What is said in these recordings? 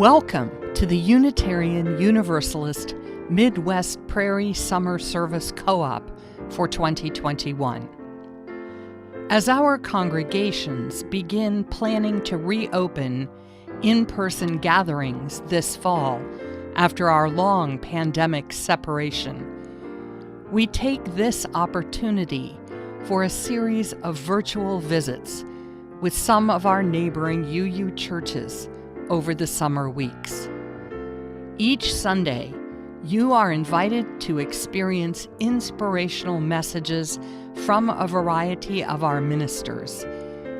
Welcome to the Unitarian Universalist Midwest Prairie Summer Service Co-op for 2021. As our congregations begin planning to reopen in-person gatherings this fall after our long pandemic separation, we take this opportunity for a series of virtual visits with some of our neighboring UU churches over the summer weeks. Each Sunday, you are invited to experience inspirational messages from a variety of our ministers,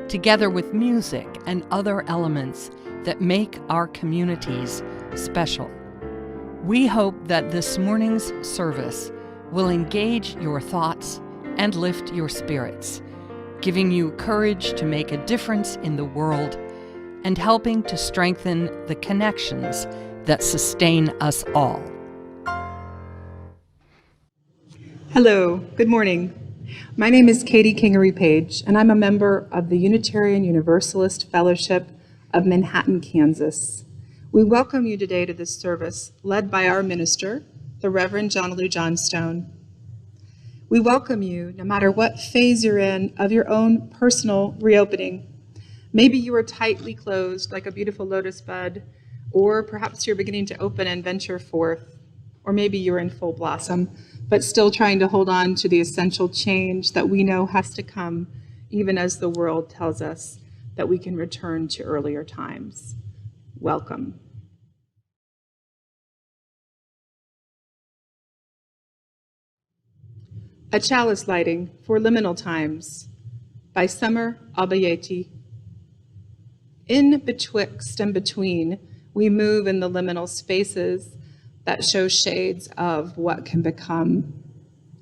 together with music and other elements that make our communities special. We hope that this morning's service will engage your thoughts and lift your spirits, giving you courage to make a difference in the world and helping to strengthen the connections that sustain us all. Hello, good morning. My name is Katie Kingery-Page, and I'm a member of the Unitarian Universalist Fellowship of Manhattan, Kansas. We welcome you today to this service led by our minister, the Reverend Jonalu Johnstone. We welcome you no matter what phase you're in of your own personal reopening. Maybe you are tightly closed like a beautiful lotus bud, or perhaps you're beginning to open and venture forth, or maybe you're in full blossom, but still trying to hold on to the essential change that we know has to come, even as the world tells us that we can return to earlier times. Welcome. A chalice lighting for liminal times by Summer Albayeti. In betwixt and between, we move in the liminal spaces that show shades of what can become,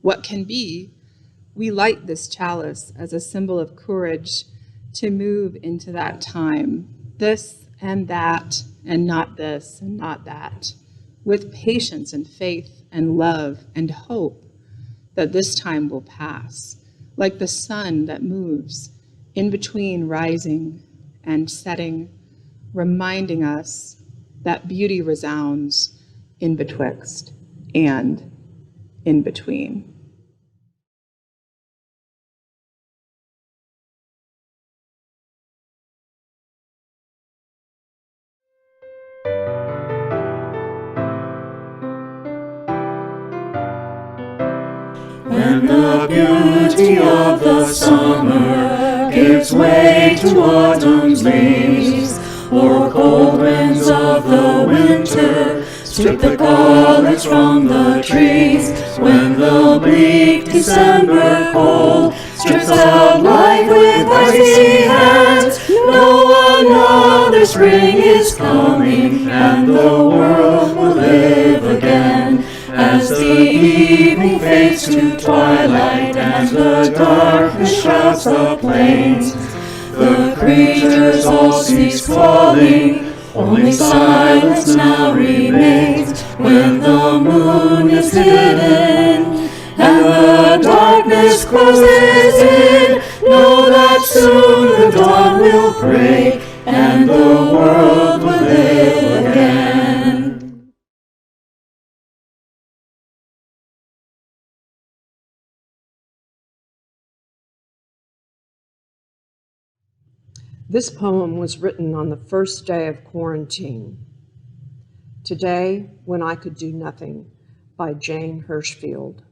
what can be. We light this chalice as a symbol of courage to move into that time, this and that, and not this and not that, with patience and faith and love and hope that this time will pass, like the sun that moves in between rising and setting, reminding us that beauty resounds in betwixt and in between. When the beauty of the summer gives way to autumn's leaves, or cold winds of the winter strip the colors from the trees, when the bleak December cold strips out life with icy hands, know another spring is coming, and the world will live again. As the evening fades to twilight and the darkness shrouds the plains, the creatures all cease calling, only silence now remains. When the moon is hidden and the darkness closes in, know that soon the dawn will break and the world will live again. This poem was written on the first day of quarantine. Today, When I Could Do Nothing, by Jane Hirschfield.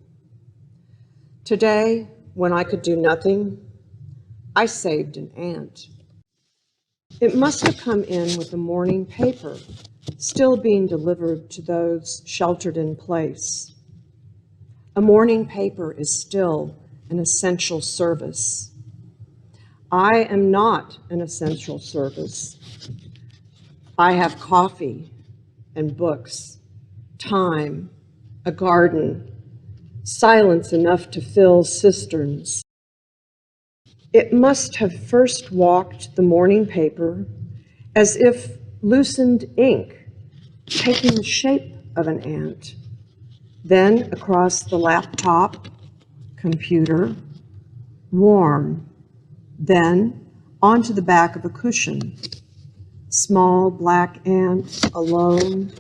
Today, when I could do nothing, I saved an ant. It must have come in with the morning paper, still being delivered to those sheltered in place. A morning paper is still an essential service. I am not an essential service. I have coffee and books, time, a garden, silence enough to fill cisterns. It must have first walked the morning paper as if loosened ink, taking the shape of an ant, then across the laptop, computer, warm, then onto the back of a cushion. Small black ant alone,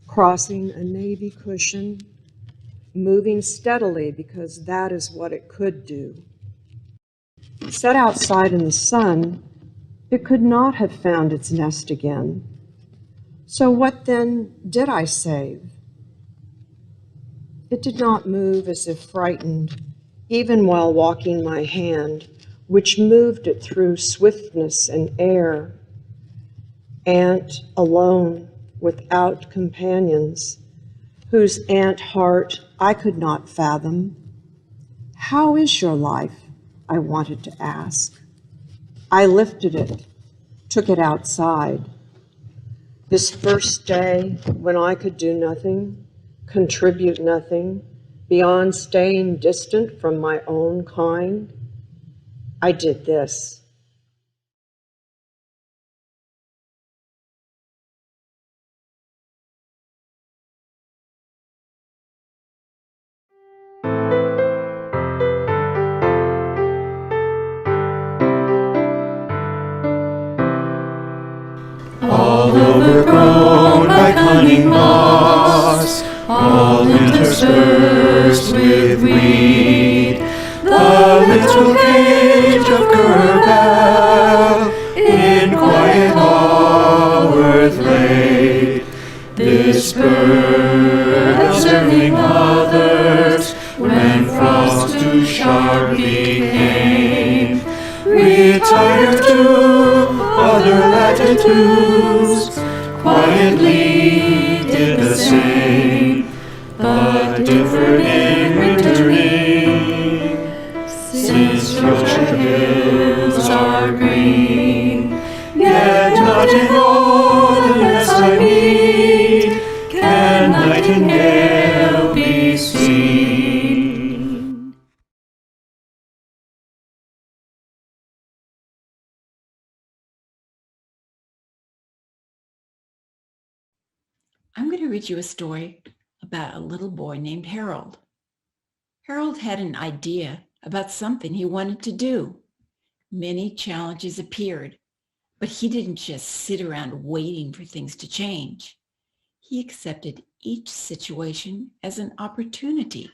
crossing a navy cushion, moving steadily because that is what it could do. Set outside in the sun, it could not have found its nest again. So what then did I save? It did not move as if frightened, even while walking my hand, which moved it through swiftness and air. Ant alone, without companions, whose ant heart I could not fathom. How is your life? I wanted to ask. I lifted it, took it outside. This first day when I could do nothing, contribute nothing, beyond staying distant from my own kind, I did this. All overgrown by cunning moss, all interspersed with weed, the little cage of Kerbel in quiet hours laid. This bird serving others when frost too sharp became, retired to other latitudes, quietly did the same, but differed in returning. Since Yorkshire hills are green, yet not in all the nest I meet can nightingale be seen. I'm going to read you a story about a little boy named Harold. Harold had an idea about something he wanted to do. Many challenges appeared, but he didn't just sit around waiting for things to change. He accepted each situation as an opportunity.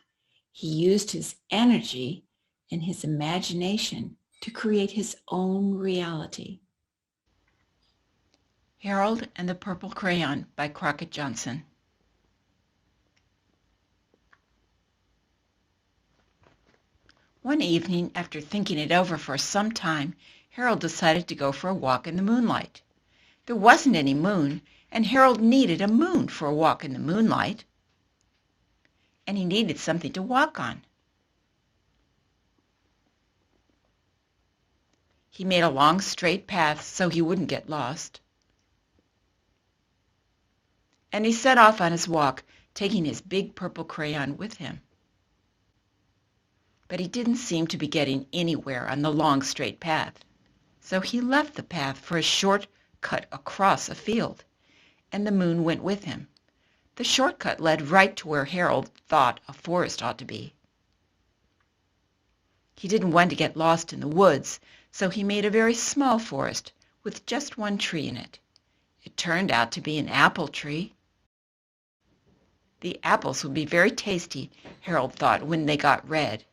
He used his energy and his imagination to create his own reality. Harold and the Purple Crayon by Crockett Johnson. One evening, after thinking it over for some time, Harold decided to go for a walk in the moonlight. There wasn't any moon, and Harold needed a moon for a walk in the moonlight. And he needed something to walk on. He made a long, straight path so he wouldn't get lost. And he set off on his walk, taking his big purple crayon with him. But he didn't seem to be getting anywhere on the long, straight path. So he left the path for a short cut across a field, and the moon went with him. The shortcut led right to where Harold thought a forest ought to be. He didn't want to get lost in the woods, so he made a very small forest with just one tree in it. It turned out to be an apple tree. The apples would be very tasty, Harold thought, when they got red.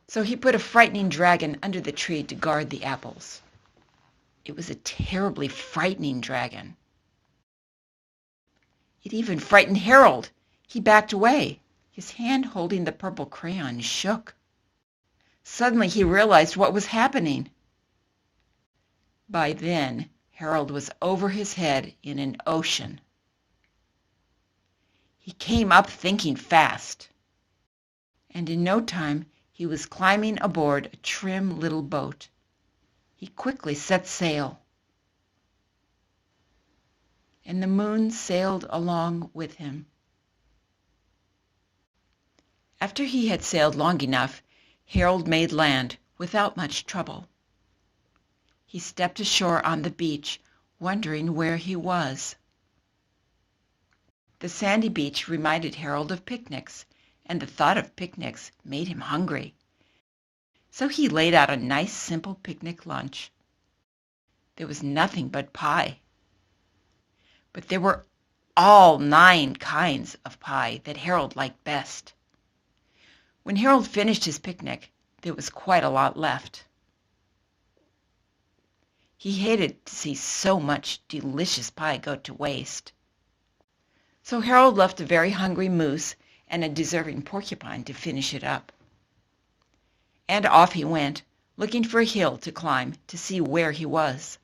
So he put a frightening dragon under the tree to guard the apples. It was a terribly frightening dragon. It even frightened Harold. He backed away. His hand holding the purple crayon shook. Suddenly he realized what was happening. By then, Harold was over his head in an ocean. He came up thinking fast, and in no time he was climbing aboard a trim little boat. He quickly set sail, and the moon sailed along with him. After he had sailed long enough, Harold made land without much trouble. He stepped ashore on the beach, wondering where he was. The sandy beach reminded Harold of picnics, and the thought of picnics made him hungry. So he laid out a nice, simple picnic lunch. there was nothing but pie. But there were all 9 kinds of pie that Harold liked best. When Harold finished his picnic, there was quite a lot left. He hated to see so much delicious pie go to waste. So Harold left a very hungry moose and a deserving porcupine to finish it up. And off he went, looking for a hill to climb to see where he was.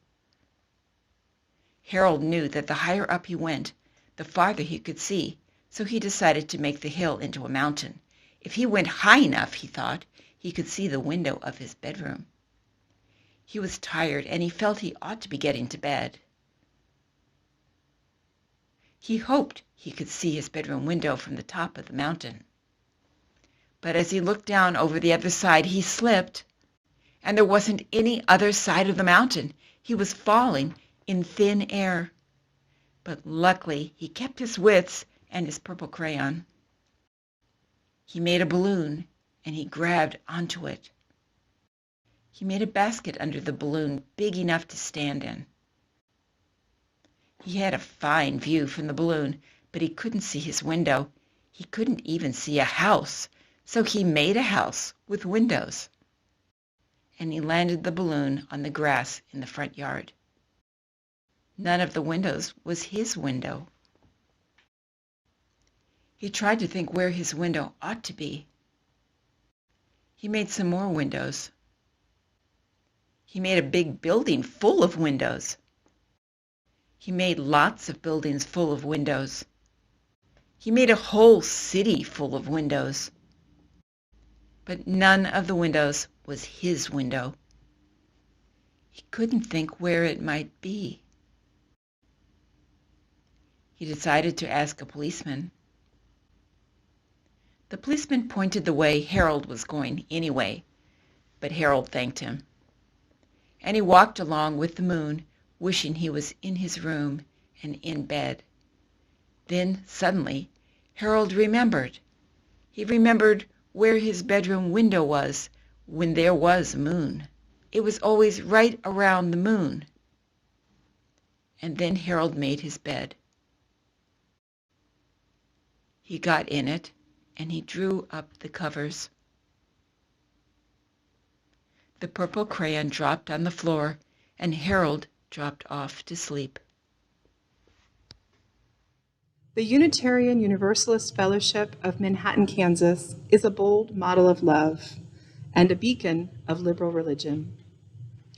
Harold knew that the higher up he went, the farther he could see, so he decided to make the hill into a mountain. If he went high enough, he thought, he could see the window of his bedroom. He was tired, and he felt he ought to be getting to bed. He hoped he could see his bedroom window from the top of the mountain. But as he looked down over the other side, he slipped, and there wasn't any other side of the mountain. He was falling in thin air. But luckily, he kept his wits and his purple crayon. He made a balloon, and he grabbed onto it. He made a basket under the balloon big enough to stand in. He had a fine view from the balloon, but he couldn't see his window. He couldn't even see a house, so he made a house with windows. And he landed the balloon on the grass in the front yard. None of the windows was his window. He tried to think where his window ought to be. He made some more windows. He made a big building full of windows. He made lots of buildings full of windows. He made a whole city full of windows. But none of the windows was his window. He couldn't think where it might be. He decided to ask a policeman. The policeman pointed the way Harold was going anyway, but Harold thanked him. And he walked along with the moon, wishing he was in his room and in bed. Then, suddenly, Harold remembered. He remembered where his bedroom window was when there was a moon. It was always right around the moon. And then Harold made his bed. He got in it, and he drew up the covers. The purple crayon dropped on the floor, and Harold dropped off to sleep. The Unitarian Universalist Fellowship of Manhattan, Kansas is a bold model of love and a beacon of liberal religion.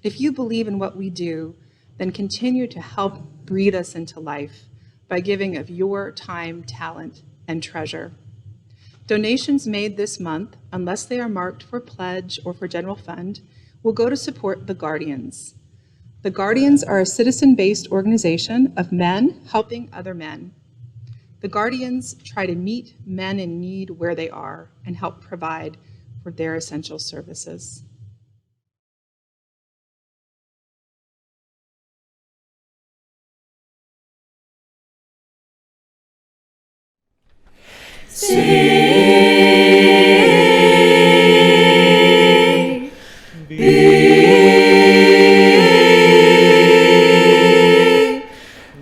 If you believe in what we do, then continue to help breathe us into life by giving of your time, talent, and treasure. Donations made this month, unless they are marked for pledge or for general fund, will go to support the Guardians. The Guardians are a citizen-based organization of men helping other men. The Guardians try to meet men in need where they are and help provide for their essential services. Sing, be,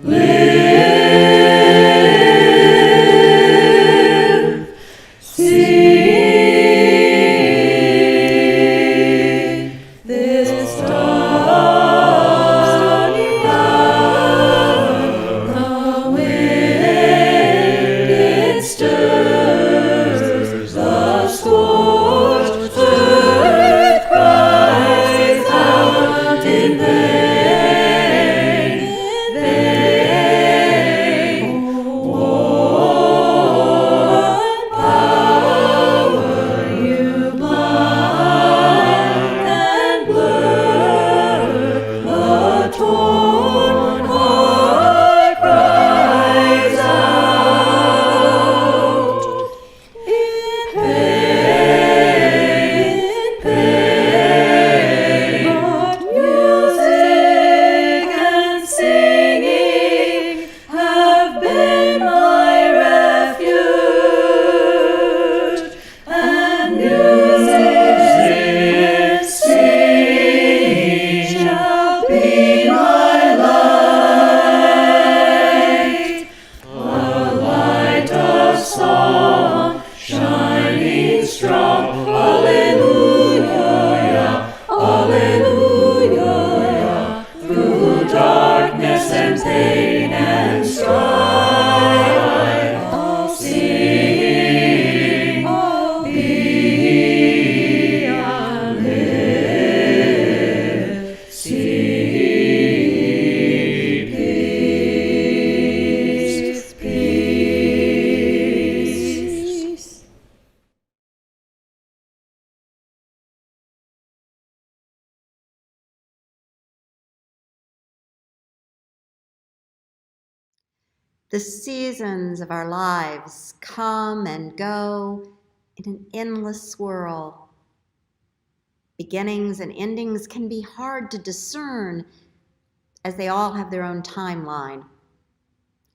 live, sing, this starry hour, the wind it stirs. The seasons of our lives come and go in an endless swirl. Beginnings and endings can be hard to discern as they all have their own timeline.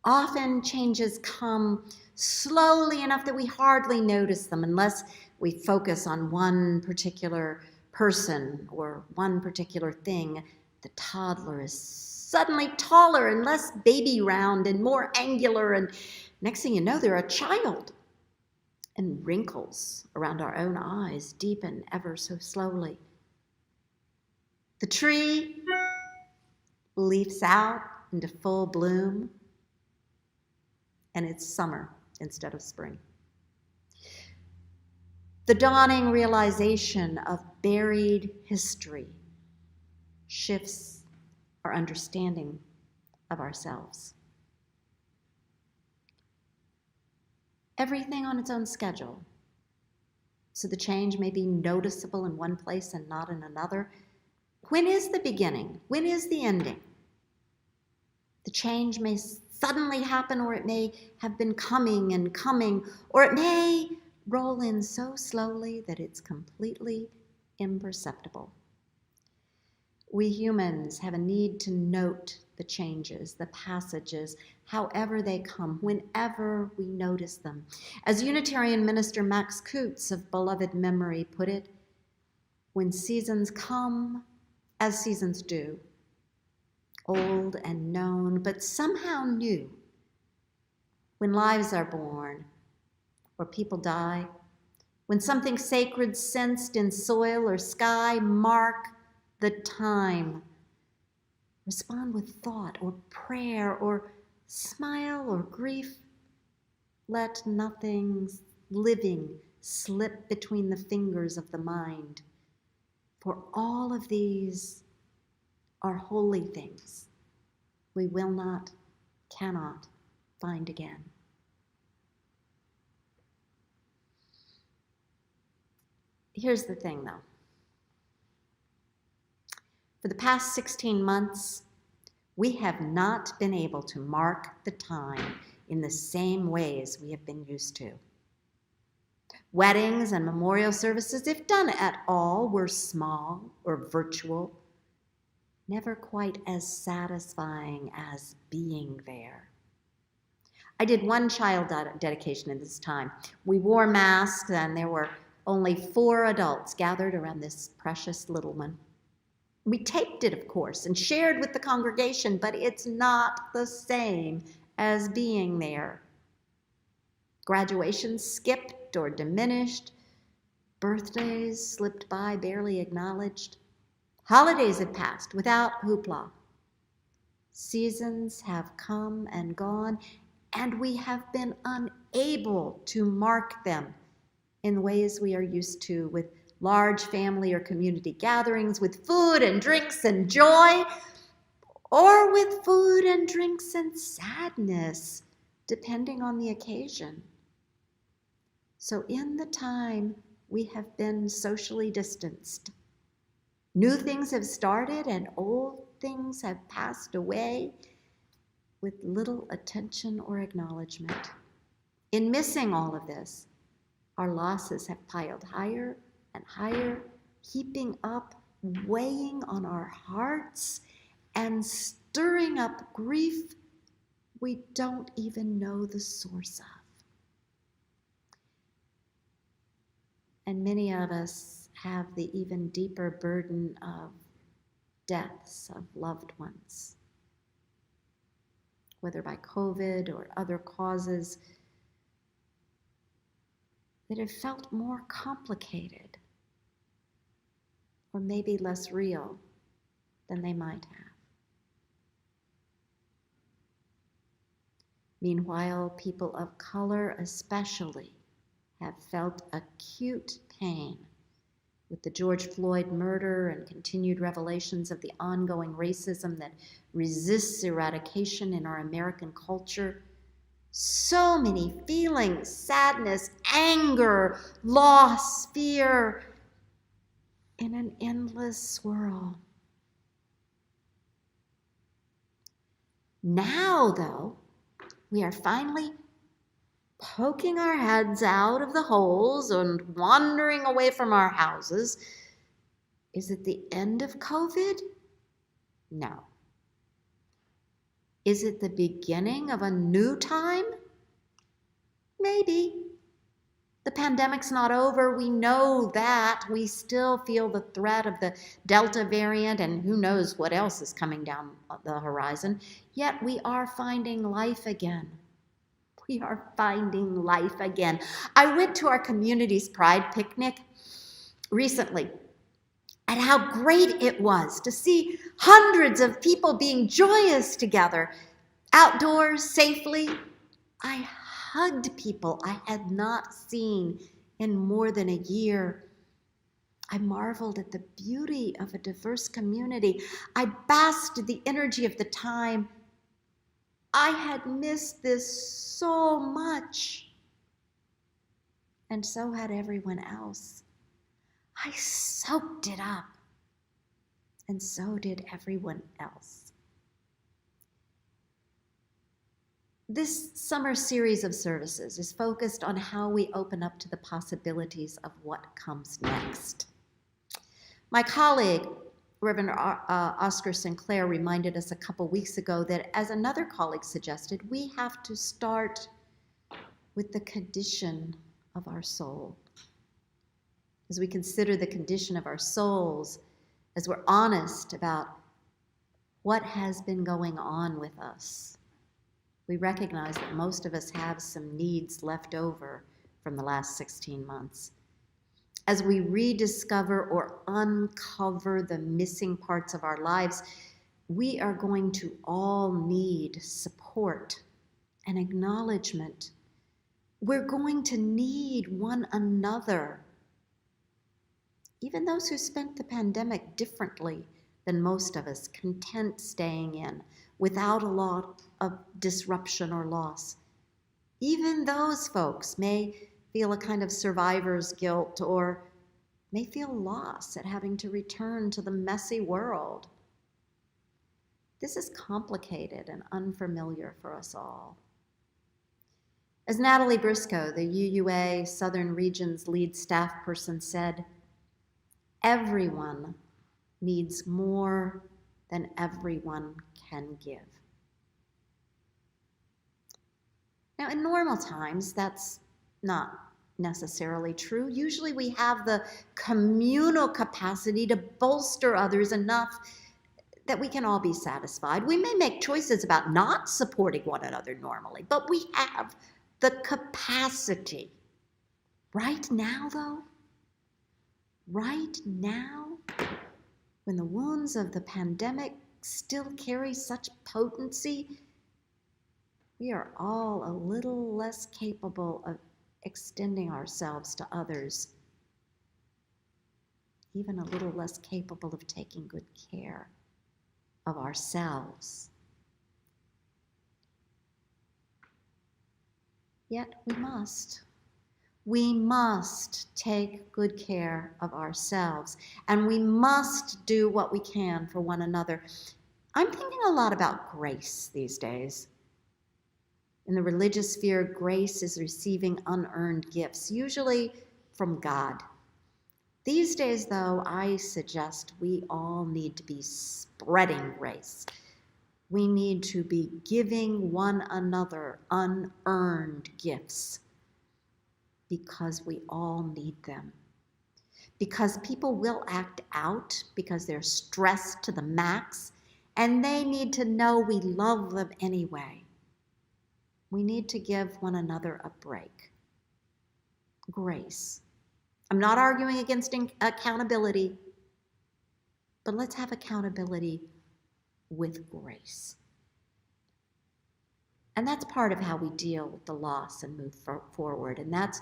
Often changes come slowly enough that we hardly notice them unless we focus on one particular person or one particular thing. The toddler is suddenly taller and less baby round and more angular, and next thing you know, they're a child. And wrinkles around our own eyes deepen ever so slowly. The tree leaves out into full bloom, and it's summer instead of spring. The dawning realization of buried history shifts our understanding of ourselves. Everything on its own schedule, so the change may be noticeable in one place and not in another. When is the beginning? When is the ending? The change may suddenly happen, or it may have been coming and coming, or it may roll in so slowly that it's completely imperceptible. We humans have a need to note the changes, the passages, however they come, whenever we notice them. As Unitarian minister Max Kutz of beloved memory put it, when seasons come, as seasons do, old and known, but somehow new, when lives are born or people die, when something sacred sensed in soil or sky, mark the time. Respond with thought or prayer or smile or grief. Let nothing living slip between the fingers of the mind, for all of these are holy things we will not, cannot find again. Here's the thing, though. For the past 16 months, we have not been able to mark the time in the same ways we have been used to. Weddings and memorial services, if done at all, were small or virtual, never quite as satisfying as being there. I did one child dedication at this time. We wore masks, and there were only 4 adults gathered around this precious little one. We taped it, of course, and shared with the congregation, but it's not the same as being there. Graduations skipped or diminished. Birthdays slipped by, barely acknowledged. Holidays had passed without hoopla. Seasons have come and gone, and we have been unable to mark them in ways we are used to, with large family or community gatherings, with food and drinks and joy, or with food and drinks and sadness, depending on the occasion. So in the time we have been socially distanced, new things have started and old things have passed away with little attention or acknowledgement. In missing all of this, our losses have piled higher and higher, heaping up, weighing on our hearts, and stirring up grief we don't even know the source of. And many of us have the even deeper burden of deaths of loved ones, whether by COVID or other causes, that have felt more complicated or maybe less real than they might have. Meanwhile, people of color especially have felt acute pain with the George Floyd murder and continued revelations of the ongoing racism that resists eradication in our American culture. So many feelings: sadness, anger, loss, fear, in an endless swirl. Now, though, We are finally poking our heads out of the holes and wandering away from our houses. Is it the end of COVID? No. Is it the beginning of a new time? Maybe. The pandemic's not over. We know that. We still feel the threat of the Delta variant, and who knows what else is coming down the horizon. Yet we are finding life again. We are finding life again. I went to our community's Pride picnic recently, and how great it was to see hundreds of people being joyous together, outdoors, safely. I hugged people I had not seen in more than a year. I marveled at the beauty of a diverse community. I basked in the energy of the time. I had missed this so much. And so had everyone else. I soaked it up. And so did everyone else. This summer series of services is focused on how we open up to the possibilities of what comes next. My colleague, Reverend Oscar Sinclair, reminded us a couple weeks ago that, as another colleague suggested, we have to start with the condition of our soul. As we consider the condition of our souls, as we're honest about what has been going on with us, we recognize that most of us have some needs left over from the last 16 months. As we rediscover or uncover the missing parts of our lives, we are going to all need support and acknowledgement. We're going to need one another. Even those who spent the pandemic differently than most of us, content staying in without a lot of disruption or loss. Even those folks may feel a kind of survivor's guilt or may feel lost at having to return to the messy world. This is complicated and unfamiliar for us all. As Natalie Briscoe, the UUA Southern Region's lead staff person, said, everyone needs more than everyone can give. Now, in normal times, that's not necessarily true. Usually we have the communal capacity to bolster others enough that we can all be satisfied. We may make choices about not supporting one another normally, but we have the capacity. Right now, though, right now, when the wounds of the pandemic still carry such potency, we are all a little less capable of extending ourselves to others, even a little less capable of taking good care of ourselves. Yet we must. We must take good care of ourselves, and we must do what we can for one another. I'm thinking a lot about grace these days. In the religious sphere, grace is receiving unearned gifts, usually from God. These days, though, I suggest we all need to be spreading grace. We need to be giving one another unearned gifts because we all need them. Because people will act out because they're stressed to the max, and they need to know we love them anyway. We need to give one another a break. Grace. I'm not arguing against accountability, but let's have accountability with grace. And that's part of how we deal with the loss and move forward. And that's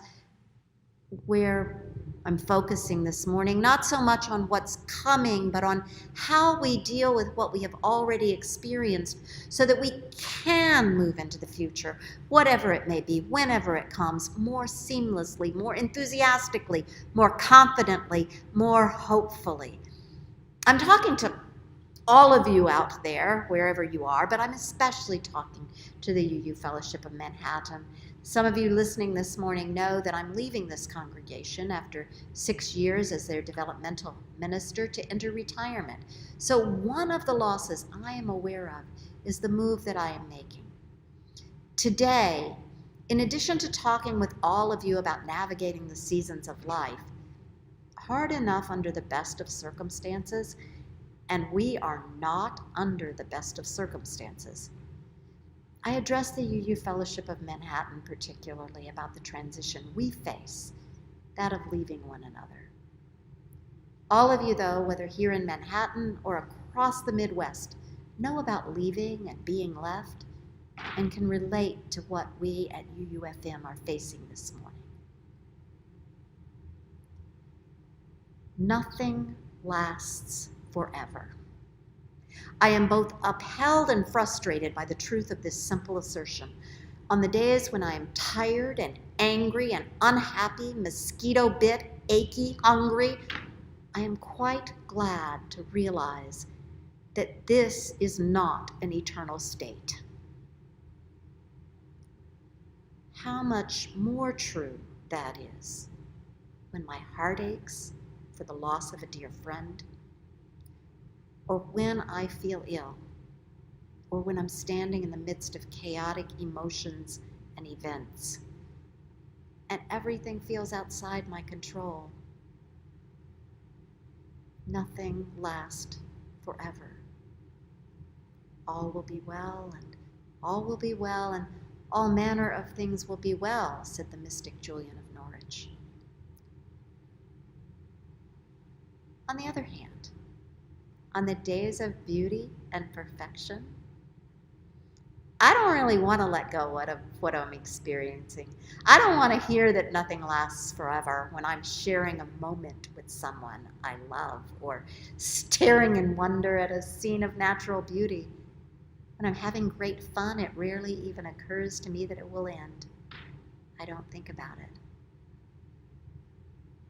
where I'm focusing this morning, not so much on what's coming, but on how we deal with what we have already experienced so that we can move into the future, whatever it may be, whenever it comes, more seamlessly, more enthusiastically, more confidently, more hopefully. I'm talking to all of you out there, wherever you are, but I'm especially talking to the UU Fellowship of Manhattan. Some of you listening this morning know that I'm leaving this congregation after 6 years as their developmental minister to enter retirement. So one of the losses I am aware of is the move that I am making. Today, in addition to talking with all of you about navigating the seasons of life, hard enough under the best of circumstances, and we are not under the best of circumstances, I address the UU Fellowship of Manhattan particularly about the transition we face, that of leaving one another. All of you, though, whether here in Manhattan or across the Midwest, know about leaving and being left and can relate to what we at UUFM are facing this morning. Nothing lasts forever. I am both upheld and frustrated by the truth of this simple assertion. On the days when I am tired and angry and unhappy, mosquito bit, achy, hungry, I am quite glad to realize that this is not an eternal state. How much more true that is when my heart aches for the loss of a dear friend, or when I feel ill, or when I'm standing in the midst of chaotic emotions and events, and everything feels outside my control. Nothing lasts forever. All will be well, and all will be well, and all manner of things will be well, said the mystic Julian of Norwich. On the other hand, on the days of beauty and perfection, I don't really want to let go of what I'm experiencing. I don't want to hear that nothing lasts forever when I'm sharing a moment with someone I love, or staring in wonder at a scene of natural beauty. When I'm having great fun, it rarely even occurs to me that it will end. I don't think about it.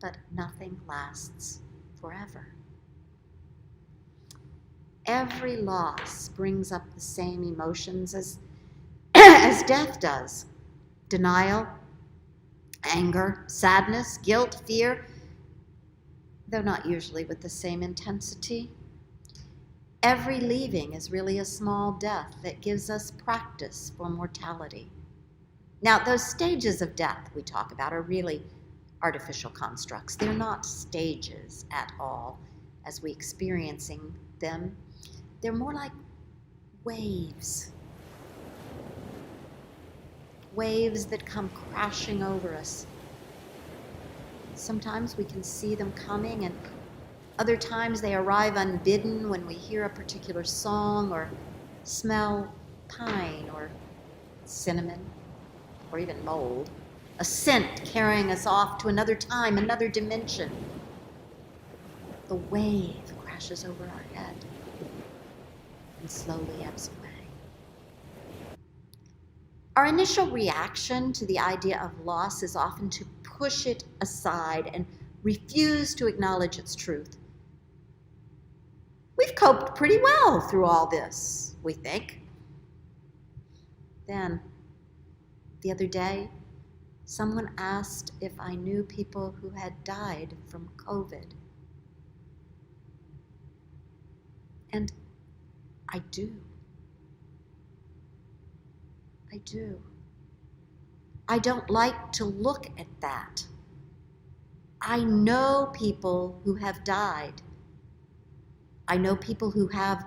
But nothing lasts forever. Every loss brings up the same emotions as death does. Denial, anger, sadness, guilt, fear, though not usually with the same intensity. Every leaving is really a small death that gives us practice for mortality. Now, those stages of death we talk about are really artificial constructs. They're not stages at all as we experiencing them. They're more like waves. Waves that come crashing over us. Sometimes we can see them coming, and other times they arrive unbidden when we hear a particular song or smell pine or cinnamon or even mold, a scent carrying us off to another time, another dimension. The wave crashes over our head and slowly ebbs away. Our initial reaction to the idea of loss is often to push it aside and refuse to acknowledge its truth. We've coped pretty well through all this, we think. Then, the other day, someone asked if I knew people who had died from COVID. And I do. I do. I don't like to look at that. I know people who have died. I know people who have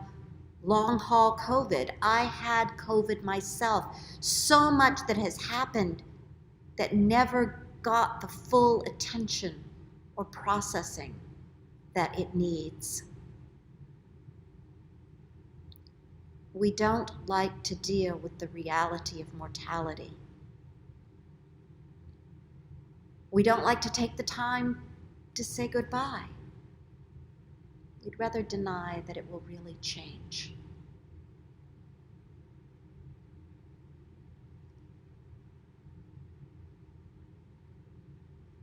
long-haul COVID. I had COVID myself. So much that has happened that never got the full attention or processing that it needs. We don't like to deal with the reality of mortality. We don't like to take the time to say goodbye. We'd rather deny that it will really change.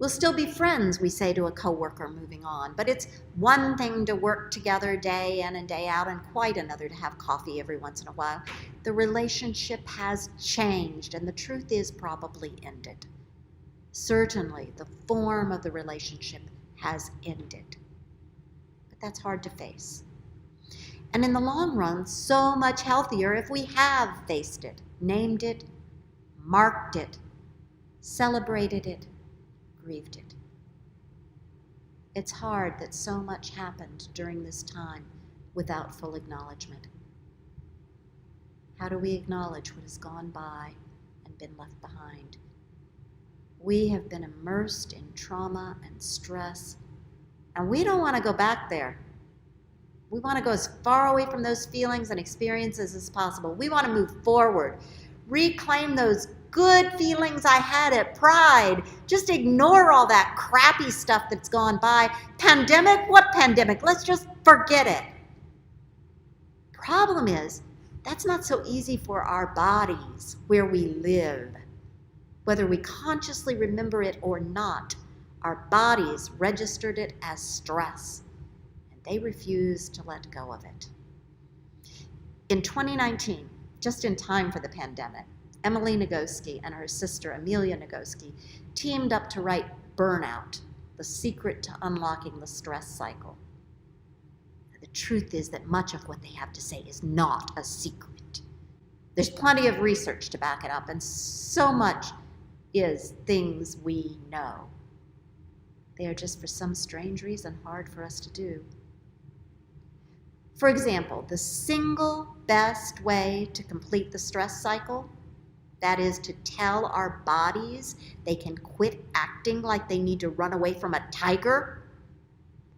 We'll still be friends, we say to a coworker moving on, but it's one thing to work together day in and day out, and quite another to have coffee every once in a while. The relationship has changed, and the truth is probably ended. Certainly, the form of the relationship has ended. But that's hard to face. And in the long run, so much healthier if we have faced it, named it, marked it, celebrated it, grieved it. It's hard that so much happened during this time without full acknowledgement. How do we acknowledge what has gone by and been left behind? We have been immersed in trauma and stress, and we don't want to go back there. We want to go as far away from those feelings and experiences as possible. We want to move forward, reclaim those good feelings I had at Pride. Just ignore all that crappy stuff that's gone by. Pandemic? What pandemic? Let's just forget it. Problem is, that's not so easy for our bodies where we live. Whether we consciously remember it or not, our bodies registered it as stress, and they refuse to let go of it. In 2019, just in time for the pandemic, Emily Nagoski and her sister Amelia Nagoski teamed up to write Burnout, The Secret to Unlocking the Stress Cycle. The truth is that much of what they have to say is not a secret. There's plenty of research to back it up, and so much is things we know. They are just for some strange reason hard for us to do. For example, the single best way to complete the stress cycle, that is to tell our bodies they can quit acting like they need to run away from a tiger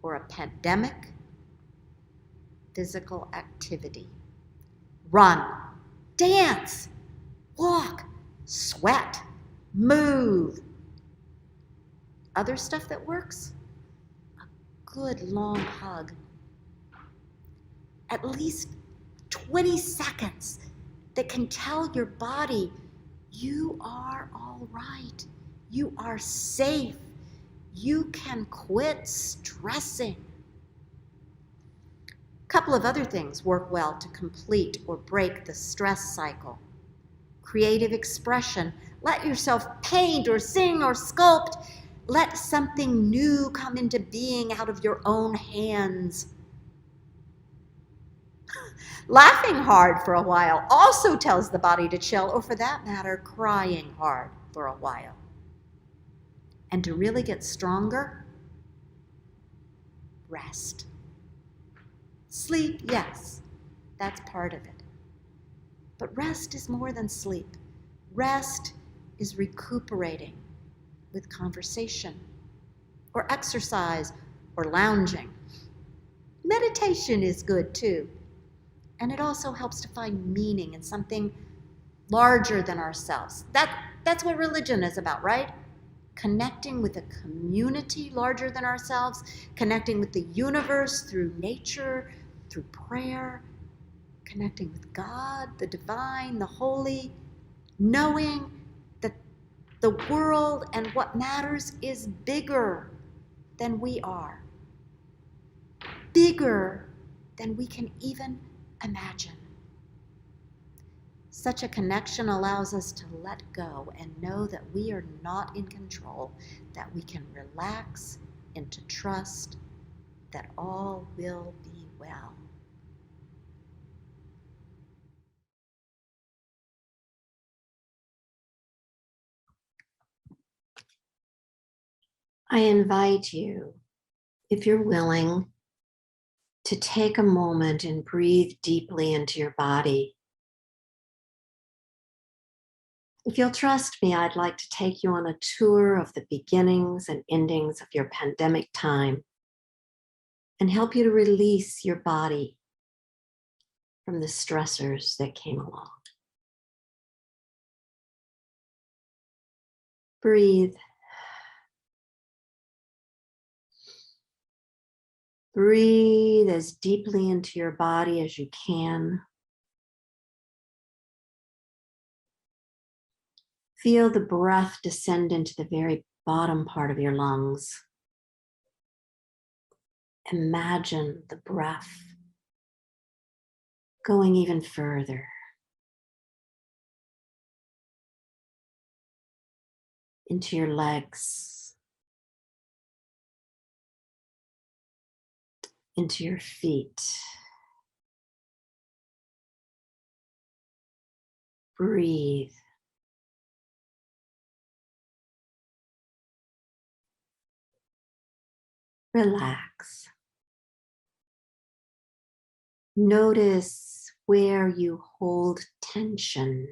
or a pandemic. Physical activity. Run, dance, walk, sweat, move. Other stuff that works? A good long hug. At least 20 seconds that can tell your body, you are all right. You are safe. You can quit stressing. A couple of other things work well to complete or break the stress cycle. Creative expression. Let yourself paint or sing or sculpt. Let something new come into being out of your own hands. Laughing hard for a while also tells the body to chill, or for that matter, crying hard for a while. And to really get stronger, rest. Sleep, yes, that's part of it. But rest is more than sleep. Rest is recuperating with conversation, or exercise, or lounging. Meditation is good too. And it also helps to find meaning in something larger than ourselves. That's what religion is about, right? Connecting with a community larger than ourselves, connecting with the universe through nature, through prayer, connecting with God, the divine, the holy, knowing that the world and what matters is bigger than we are, bigger than we can even imagine. Such a connection allows us to let go and know that we are not in control, that we can relax into trust that all will be well. I invite you, if you're willing, to take a moment and breathe deeply into your body. If you'll trust me, I'd like to take you on a tour of the beginnings and endings of your pandemic time and help you to release your body from the stressors that came along. Breathe. Breathe as deeply into your body as you can. Feel the breath descend into the very bottom part of your lungs. Imagine the breath going even further into your legs, into your feet. Breathe. Relax. Notice where you hold tension.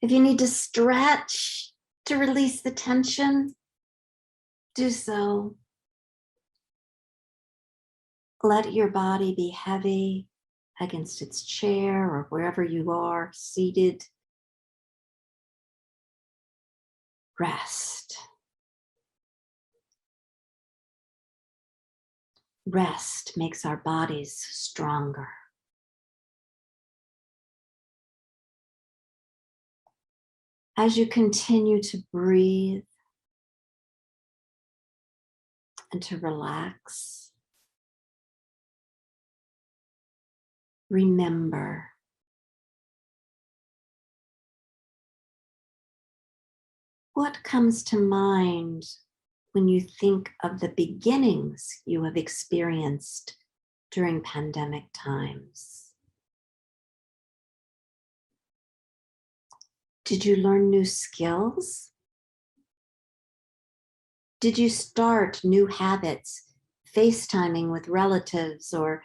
If you need to stretch to release the tension, do so. Let your body be heavy against its chair or wherever you are seated. Rest. Rest makes our bodies stronger. As you continue to breathe and to relax, remember what comes to mind when you think of the beginnings you have experienced during pandemic times. Did you learn new skills? Did you start new habits, FaceTiming with relatives or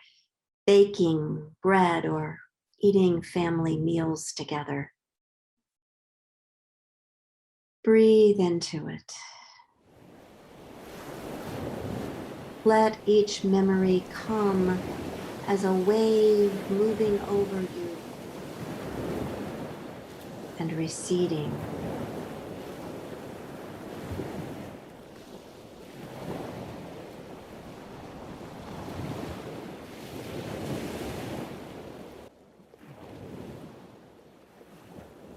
baking bread or eating family meals together? Breathe into it. Let each memory come as a wave moving over you and receding.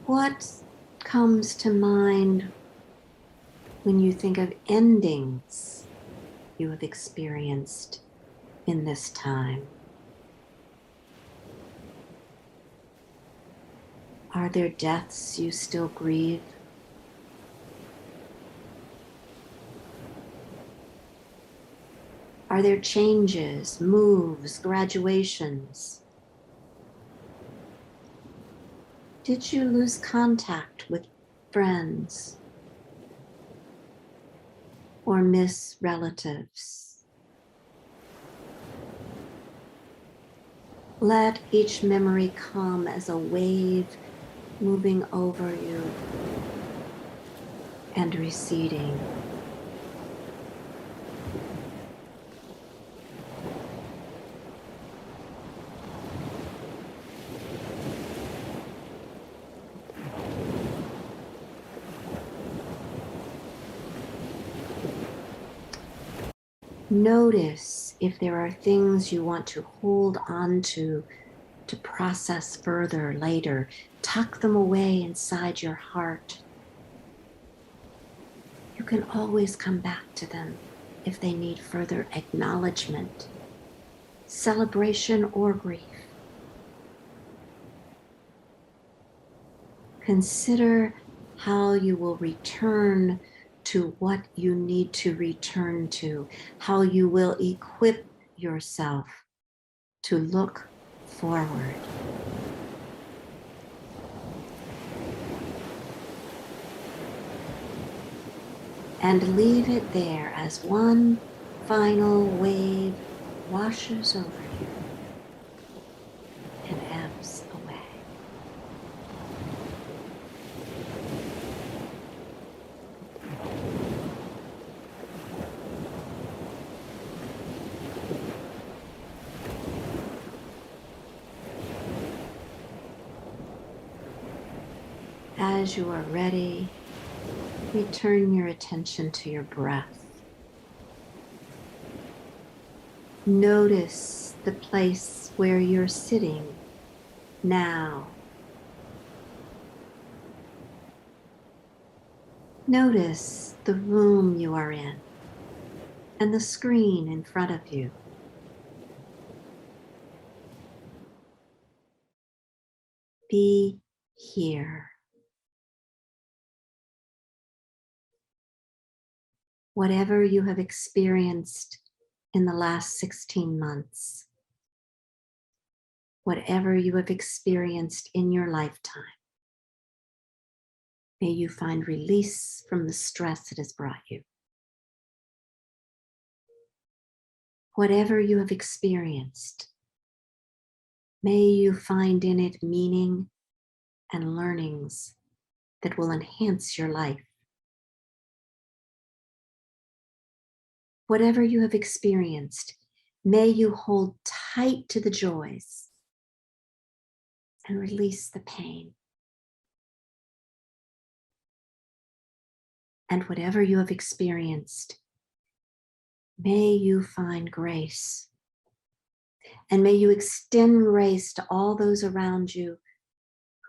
What comes to mind when you think of endings you have experienced in this time? Are there deaths you still grieve? Are there changes, moves, graduations? Did you lose contact with friends or miss relatives? Let each memory come as a wave moving over you and receding. Notice if there are things you want to hold on to process further later. Tuck them away inside your heart. You can always come back to them if they need further acknowledgement, celebration, or grief. Consider how you will return to what you need to return to, how you will equip yourself to look forward. And leave it there as one final wave washes over you and ebbs away. As you are ready, return your attention to your breath. Notice the place where you're sitting now. Notice the room you are in and the screen in front of you. Be here. Whatever you have experienced in the last 16 months, whatever you have experienced in your lifetime, may you find release from the stress it has brought you. Whatever you have experienced, may you find in it meaning and learnings that will enhance your life. Whatever you have experienced, may you hold tight to the joys and release the pain. And whatever you have experienced, may you find grace. And may you extend grace to all those around you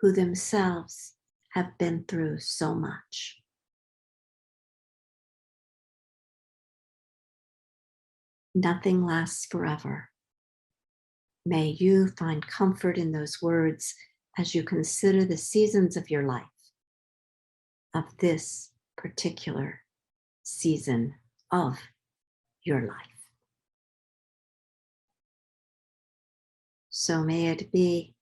who themselves have been through so much. Nothing lasts forever. May you find comfort in those words as you consider the seasons of your life, of this particular season of your life. So may it be.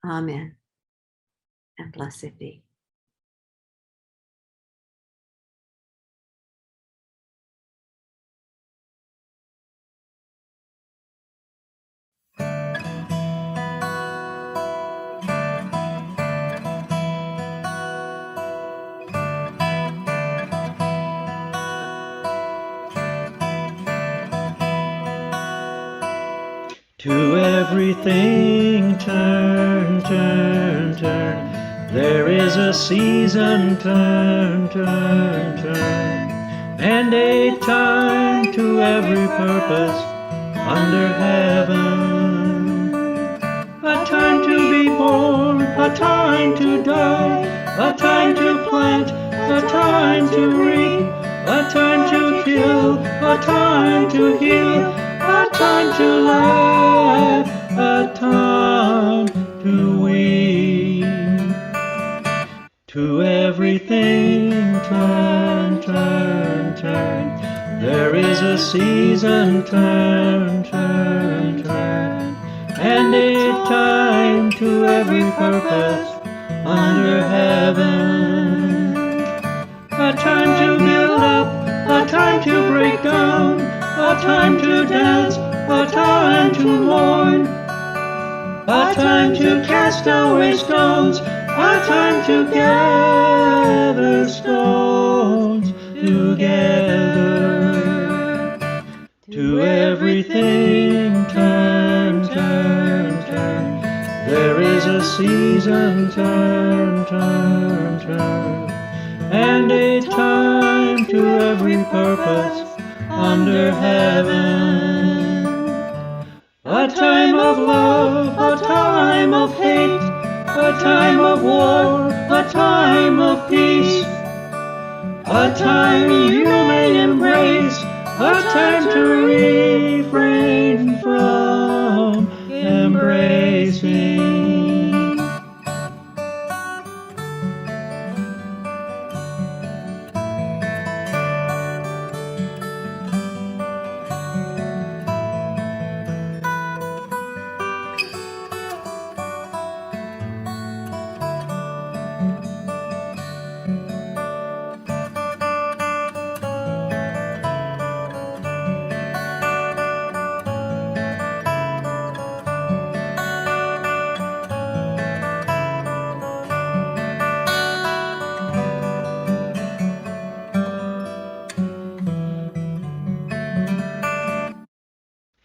Amen, and blessed be. To everything turn, turn, turn. There is a season, turn, turn, turn. And a time to every purpose under heaven. A time to be born, a time to die, a time to plant, a time to reap, a time to kill, a time to heal, a time to laugh, a time to weep. To everything turn, turn, turn. There is a season, turn, turn, turn. And a time to every purpose under heaven. A time to build up, a time to break down, a time to dance, a time to mourn, a time to cast away stones, a time to gather stones together. To everything turn, turn, turn. There is a season, turn, turn, turn. And a time to every purpose under heaven. A time of love, a time of hate, a time of war, a time of peace, a time you may embrace, a time to refrain from embracing.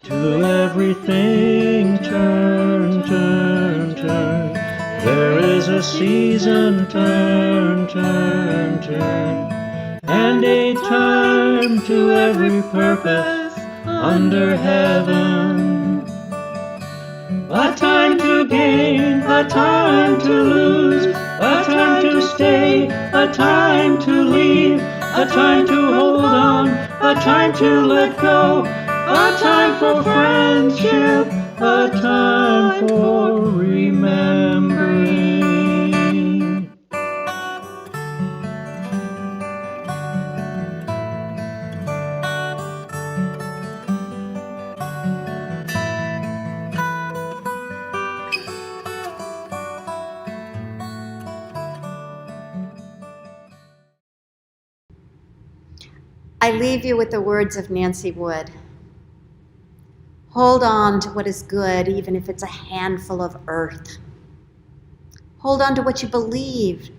To everything turn, turn, turn. There is a season, turn, turn, turn. And a time to every purpose under heaven. A time to gain, a time to lose, a time to stay, a a time to leave, a time to hold on, a time to let go, a time for friendship, a time for remembering. I leave you with the words of Nancy Wood. Hold on to what is good, even if it's a handful of earth. Hold on to what you believe,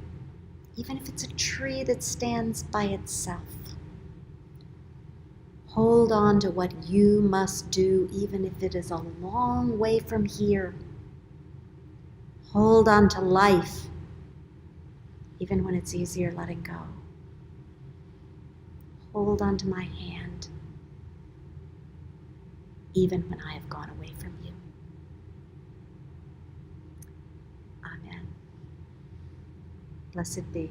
even if it's a tree that stands by itself. Hold on to what you must do, even if it is a long way from here. Hold on to life, even when it's easier letting go. Hold on to my hand, even when I have gone away from you. Amen. Blessed be.